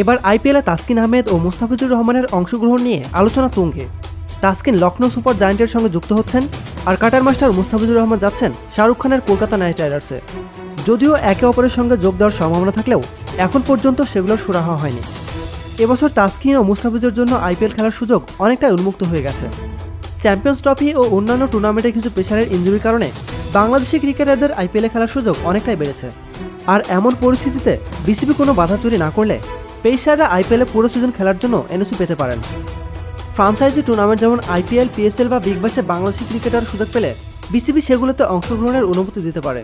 এবার আইপিএলে তাসকিন আহমেদ ও মুস্তাফিজুর রহমানের অংশগ্রহণ নিয়ে আলোচনা তুঙ্গে। তাসকিন লখনৌ সুপার জায়ান্টের সঙ্গে যুক্ত হচ্ছেন, আর কাটার মাস্টার মুস্তাফিজুর রহমান যাচ্ছেন শাহরুখ খানের কলকাতা নাইট রাইডার্সে। যদিও একে অপরের সঙ্গে যোগ দেওয়ার সম্ভাবনা থাকলেও এখন পর্যন্ত সেগুলোর সুরাহা হয়নি। এবছর তাসকিন ও মুস্তাফিজুর জন্য আইপিএল খেলার সুযোগ অনেকটাই উন্মুক্ত হয়ে গেছে। চ্যাম্পিয়ন্স ট্রফি ও অন্যান্য টুর্নামেন্টে কিছু পেশারের ইনজুরির কারণে বাংলাদেশি ক্রিকেটারদের আইপিএলে খেলার সুযোগ অনেকটাই বেড়েছে। আর এমন পরিস্থিতিতে বিসিবি কোনো বাধা তৈরি না করলে পেসাররা আইপিএলে পুরো সিজন খেলার জন্য এনওসি পেতে পারেন। ফ্রাঞ্চাইজি টুর্নামেন্ট যেমন আইপিএল, পিএসএল বা বিগ ব্যাশে বাংলাদেশি ক্রিকেটার সুযোগ পেলে বিসিবি সেগুলোতে অংশগ্রহণের অনুমতি দিতে পারে।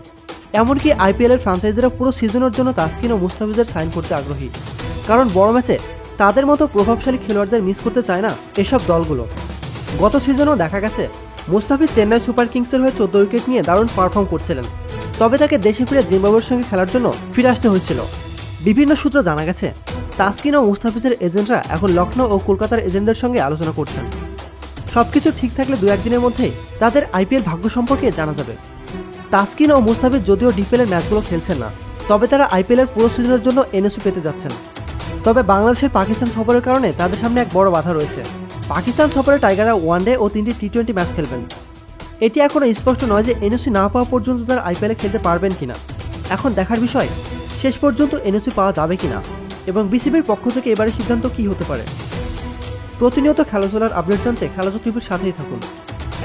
এমনকি আইপিএলের ফ্রাঞ্চাইজিরা পুরো সিজনের জন্য তাসকিন ও মুস্তাফিজের সাইন করতে আগ্রহী, কারণ বড় ম্যাচে তাদের মতো প্রভাবশালী খেলোয়াড়দের মিস করতে চায় না এসব দলগুলো। গত সিজনেও দেখা গেছে মুস্তাফিজ চেন্নাই সুপার কিংসের হয়ে 14 উইকেট নিয়ে দারুণ পারফর্ম করছিলেন, তবে তাকে দেশে ফিরে জিম্বাবুয়ের সঙ্গে খেলার জন্য ফিরে আসতে হয়েছিল। বিভিন্ন সূত্র জানা গেছে তাসকিন ও মুস্তাফিজের এজেন্টরা এখন লখনৌ ও কলকাতার এজেন্টদের সঙ্গে আলোচনা করছেন। সবকিছু ঠিক থাকলে 2-1 দিনের মধ্যেই তাদের আইপিএল ভাগ্য সম্পর্কে জানা যাবে। তাসকিন ও মুস্তাফিজ যদিও ডিপিএলের ম্যাচগুলো খেলছেন না, তবে তারা আইপিএলের পুরো সিজনের জন্য এনওসি পেতে যাচ্ছেন। তবে বাংলাদেশের পাকিস্তান সফরের কারণে তাদের সামনে এক বড় বাধা রয়েছে। পাকিস্তান সফরে টাইগাররা ওয়ানডে ও 3টি টি-20 ম্যাচ খেলবেন। এটি এখনও স্পষ্ট নয় যে এনওসি না পাওয়া পর্যন্ত তারা আইপিএলে খেলতে পারবেন কিনা। এখন দেখার বিষয় শেষ পর্যন্ত এনওসি পাওয়া যাবে কিনা এবং বিসিবির পক্ষ থেকে এবারের সিদ্ধান্ত কী হতে পারে। প্রতিনিয়ত খেলাধুলার আপডেট জানতে খেলাযোগ টিভির সাথেই থাকুন।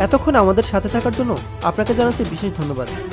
এতক্ষণ আমাদের সাথে থাকার জন্য আপনাকে জানাচ্ছি বিশেষ ধন্যবাদ।